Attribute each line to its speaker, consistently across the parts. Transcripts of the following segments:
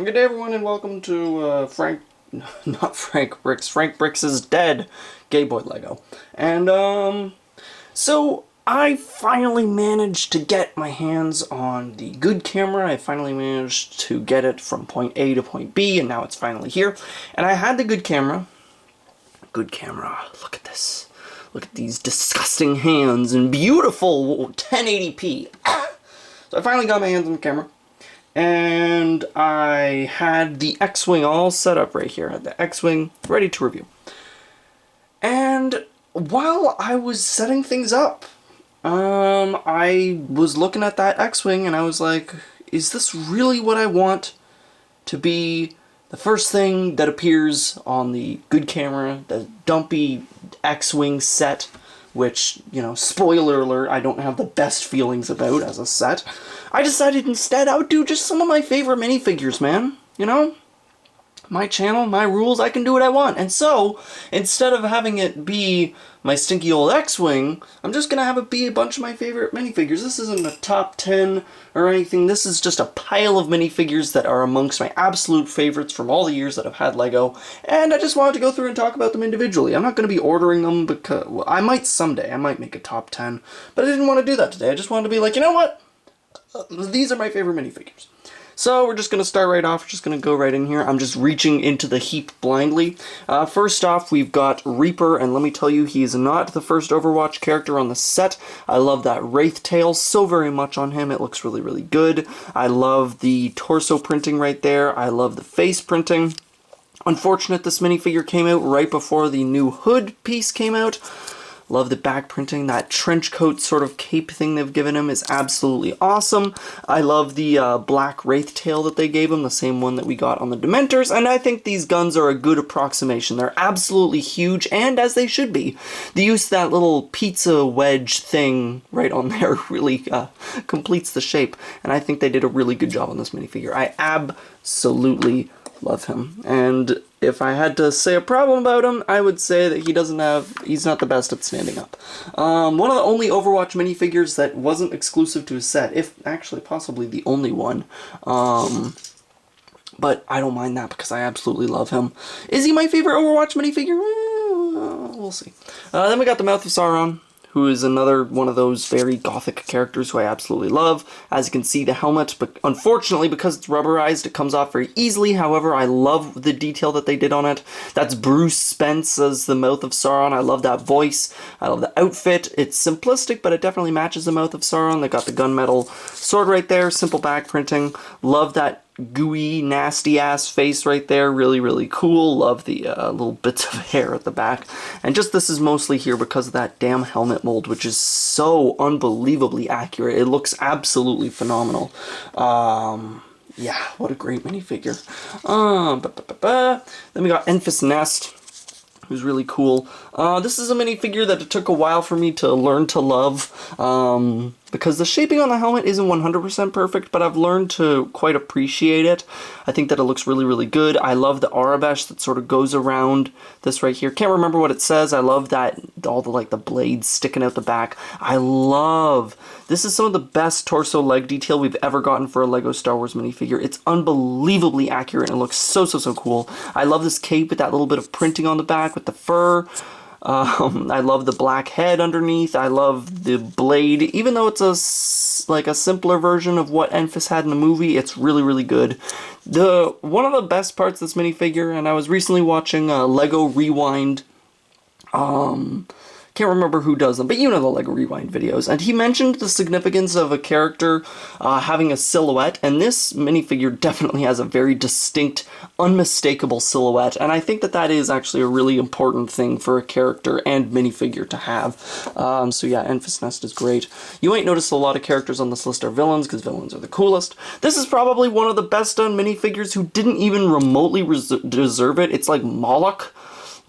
Speaker 1: Good day, everyone, and welcome to not Frank Bricks. Frank Bricks is dead. Gay Boy Lego. And so I finally managed to get my hands on the good camera. I finally managed to get it from point A to point B, and now it's finally here. And I had the good camera. Good camera. Look at this. Look at these disgusting hands and beautiful 1080p. So I finally got my hands on the camera. And I had the X-Wing all set up right here. I had the X-Wing ready to review. And while I was setting things up, I was looking at that X-Wing and I was like, is this really what I want to be the first thing that appears on the good camera, the dumpy X-Wing set? Which, you know, spoiler alert, I don't have the best feelings about as a set. I decided instead I would do just some of my favorite minifigures, man. You know? My channel, my rules, I can do what I want. And so, instead of having it be my stinky old X-Wing, I'm just gonna have it be a bunch of my favorite minifigures. This isn't a top 10 or anything. This is just a pile of minifigures that are amongst my absolute favorites from all the years that I've had LEGO. And I just wanted to go through and talk about them individually. I'm not gonna be ordering them because, well, I might someday. I might make a top 10. But I didn't want to do that today. I just wanted to be like, you know what? These are my favorite minifigures. So we're just going to start right off, just going to go right in here. I'm just reaching into the heap blindly. First off, we've got Reaper, and let me tell you, he is not the first Overwatch character on the set. I love that Wraith tail so very much on him. It looks really, really good. I love the torso printing right there. I love the face printing. Unfortunate this minifigure came out right before the new hood piece came out. Love the back printing. That trench coat sort of cape thing they've given him is absolutely awesome. I love the black wraith tail that they gave him, the same one that we got on the Dementors, and I think these guns are a good approximation. They're absolutely huge, and as they should be. The use of that little pizza wedge thing right on there really completes the shape, and I think they did a really good job on this minifigure. I absolutely love him, and if I had to say a problem about him, I would say that he's not the best at standing up. One of the only Overwatch minifigures that wasn't exclusive to his set, if actually possibly the only one. But I don't mind that because I absolutely love him. Is he my favorite Overwatch minifigure? We'll see. Then we got the Mouth of Sauron, who is another one of those very gothic characters who I absolutely love. As you can see, the helmet, but unfortunately, because it's rubberized, it comes off very easily. However, I love the detail that they did on it. That's Bruce Spence as the Mouth of Sauron. I love that voice. I love the outfit. It's simplistic, but it definitely matches the Mouth of Sauron. They got the gunmetal sword right there, simple back printing. Love that gooey, nasty-ass face right there. Really, really cool. Love the little bits of hair at the back. And just this is mostly here because of that damn helmet mold, which is so unbelievably accurate. It looks absolutely phenomenal. Yeah, what a great minifigure. Then we got Enfys Nest, who's really cool. This is a minifigure that it took a while for me to learn to love, because the shaping on the helmet isn't 100% perfect, but I've learned to quite appreciate it. I think that it looks really, really good. I love the Aurebesh that sort of goes around this right here. Can't remember what it says. I love that, all the, like, the blades sticking out the back. This is some of the best torso leg detail we've ever gotten for a LEGO Star Wars minifigure. It's unbelievably accurate and it looks so, so, so cool. I love this cape with that little bit of printing on the back with the fur. I love the black head underneath. I love the blade. Even though it's a simpler version of what Enfys had in the movie, it's really, really good. One of the best parts of this minifigure, and I was recently watching LEGO Rewind, can't remember who does them, but you know the LEGO Rewind videos, and he mentioned the significance of a character having a silhouette, and this minifigure definitely has a very distinct, unmistakable silhouette, and I think that that is actually a really important thing for a character and minifigure to have. So yeah, Enfys Nest is great. You ain't noticed a lot of characters on this list are villains, because villains are the coolest. This is probably one of the best done minifigures who didn't even remotely deserve it. It's like Moloch.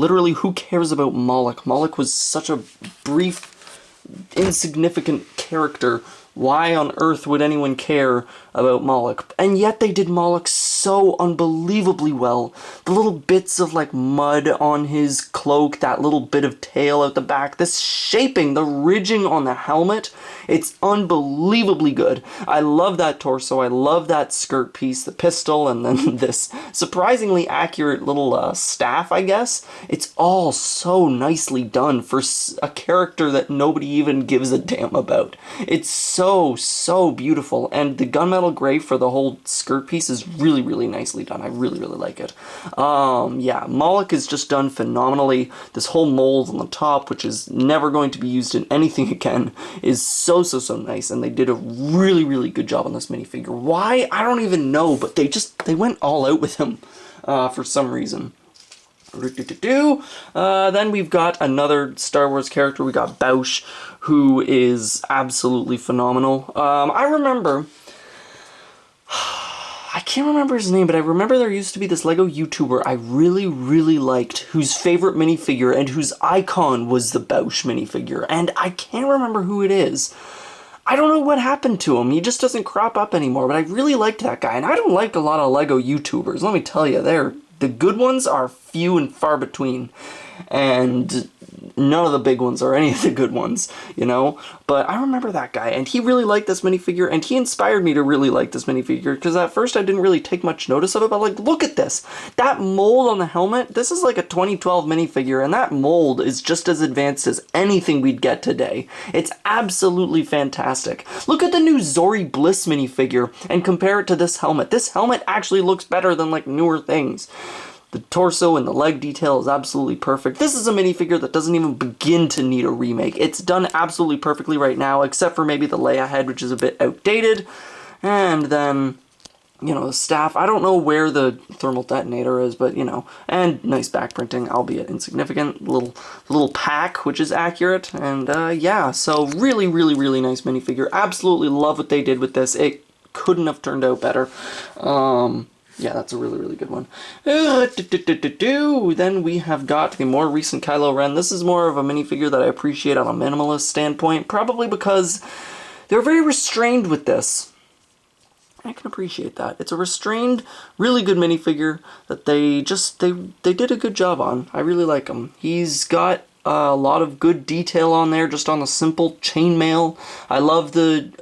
Speaker 1: Literally, who cares about Moloch? Moloch was such a brief, insignificant character. Why on earth would anyone care about Moloch? And yet they did Moloch so unbelievably well. The little bits of, like, mud on his clothes cloak, that little bit of tail out the back, this shaping, the ridging on the helmet, it's unbelievably good. I love that torso, I love that skirt piece, the pistol, and then this surprisingly accurate little staff, I guess. It's all so nicely done for a character that nobody even gives a damn about. It's so, so beautiful, and the gunmetal gray for the whole skirt piece is really, really nicely done. I really, really like it. Yeah, Moloch is just done phenomenally. This whole mold on the top, which is never going to be used in anything again, is so, so nice, and they did a really, really good job on this minifigure. Why? I don't even know, but they went all out with him for some reason. Then we've got another Star Wars character. We got Boushh, who is absolutely phenomenal. I remember... I can't remember his name, but I remember there used to be this LEGO YouTuber I really, really liked, whose favorite minifigure and whose icon was the Boushh minifigure, and I can't remember who it is. I don't know what happened to him. He just doesn't crop up anymore, but I really liked that guy, and I don't like a lot of LEGO YouTubers. Let me tell you, the good ones are few and far between, and none of the big ones are any of the good ones, you know? But I remember that guy, and he really liked this minifigure, and he inspired me to really like this minifigure, because at first I didn't really take much notice of it, but like, look at this! That mold on the helmet, this is like a 2012 minifigure, and that mold is just as advanced as anything we'd get today. It's absolutely fantastic. Look at the new Zori Bliss minifigure, and compare it to this helmet. This helmet actually looks better than like newer things. The torso and the leg detail is absolutely perfect. This is a minifigure that doesn't even begin to need a remake. It's done absolutely perfectly right now, except for maybe the Leia head, which is a bit outdated. And then, you know, the staff. I don't know where the thermal detonator is, but, you know, and nice back printing, albeit insignificant. Little pack, which is accurate. And, yeah, so really, really, really nice minifigure. Absolutely love what they did with this. It couldn't have turned out better. Yeah, that's a really, really good one. Then we have got the more recent Kylo Ren. This is more of a minifigure that I appreciate on a minimalist standpoint, probably because they're very restrained with this. I can appreciate that. It's a restrained, really good minifigure that they did a good job on. I really like him. He's got a lot of good detail on there, just on the simple chainmail. I love the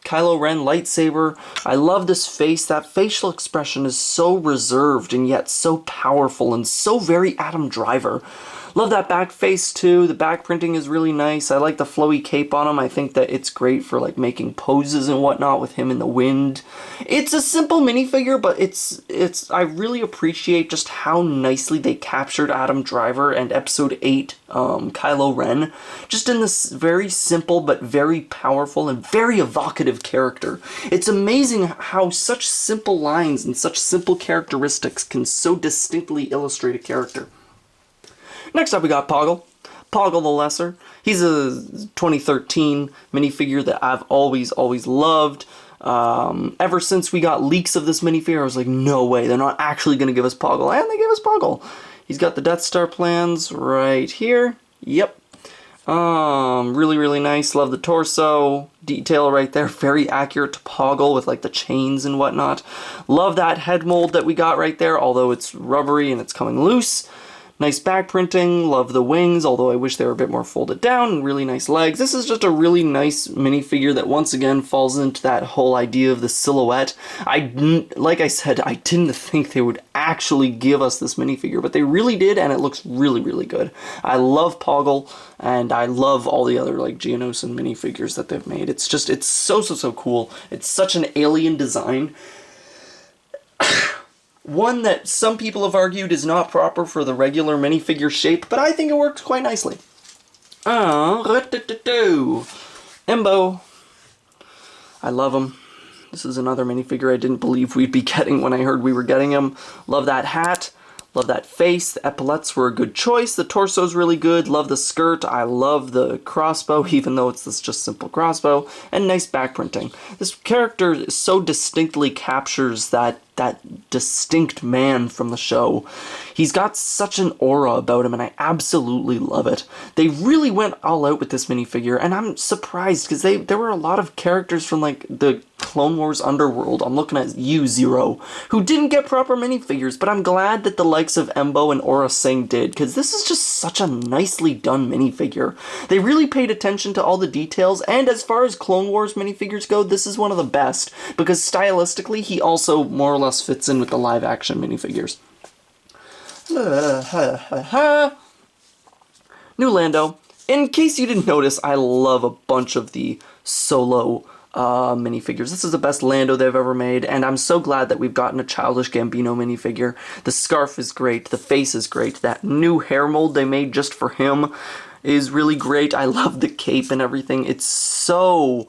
Speaker 1: Kylo Ren lightsaber. I love this face. That facial expression is so reserved and yet so powerful and so very Adam Driver. Love that back face too. The back printing is really nice. I like the flowy cape on him. I think that it's great for like making poses and whatnot with him in the wind. It's a simple minifigure, but I really appreciate just how nicely they captured Adam Driver and Episode 8 Kylo Ren. Just in this very simple but very powerful and very evocative character. It's amazing how such simple lines and such simple characteristics can so distinctly illustrate a character. Next up we got Poggle. Poggle the Lesser. He's a 2013 minifigure that I've always loved. Ever since we got leaks of this minifigure, I was like, no way, they're not actually going to give us Poggle. And they gave us Poggle. He's got the Death Star plans right here. Yep. Really, really nice. Love the torso detail right there. Very accurate to Poggle with like the chains and whatnot. Love that head mold that we got right there, although it's rubbery and it's coming loose. Nice back printing, love the wings, although I wish they were a bit more folded down, and really nice legs. This is just a really nice minifigure that once again falls into that whole idea of the silhouette. Like I said, I didn't think they would actually give us this minifigure, but they really did, and it looks really, really good. I love Poggle, and I love all the other like Geonosian minifigures that they've made. It's just, it's so cool. It's such an alien design. One that some people have argued is not proper for the regular minifigure shape, but I think it works quite nicely. Embo. I love him. This is another minifigure I didn't believe we'd be getting when I heard we were getting him. Love that hat. Love that face. The epaulettes were a good choice. The torso's really good. Love the skirt. I love the crossbow, even though it's this just simple crossbow. And nice back printing. This character so distinctly captures that distinct man from the show. He's got such an aura about him, and I absolutely love it. They really went all out with this minifigure, and I'm surprised, because there were a lot of characters from like the Clone Wars Underworld. I'm looking at you, Zero, who didn't get proper minifigures, but I'm glad that the likes of Embo and Aura Singh did, because this is just such a nicely done minifigure. They really paid attention to all the details, and as far as Clone Wars minifigures go, this is one of the best, because stylistically, he also more or less fits in with the live-action minifigures. New Lando. In case you didn't notice, I love a bunch of the Solo minifigures. This is the best Lando they've ever made, and I'm so glad that we've gotten a Childish Gambino minifigure. The scarf is great, the face is great, that new hair mold they made just for him is really great. I love the cape and everything. It's so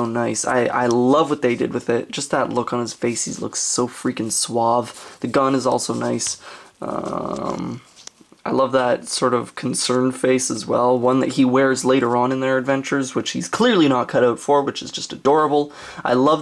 Speaker 1: nice. I love what they did with it. Just that look on his face, he looks so freaking suave. The gun is also nice. I love that sort of concerned face as well, one that he wears later on in their adventures, which he's clearly not cut out for, which is just adorable. I love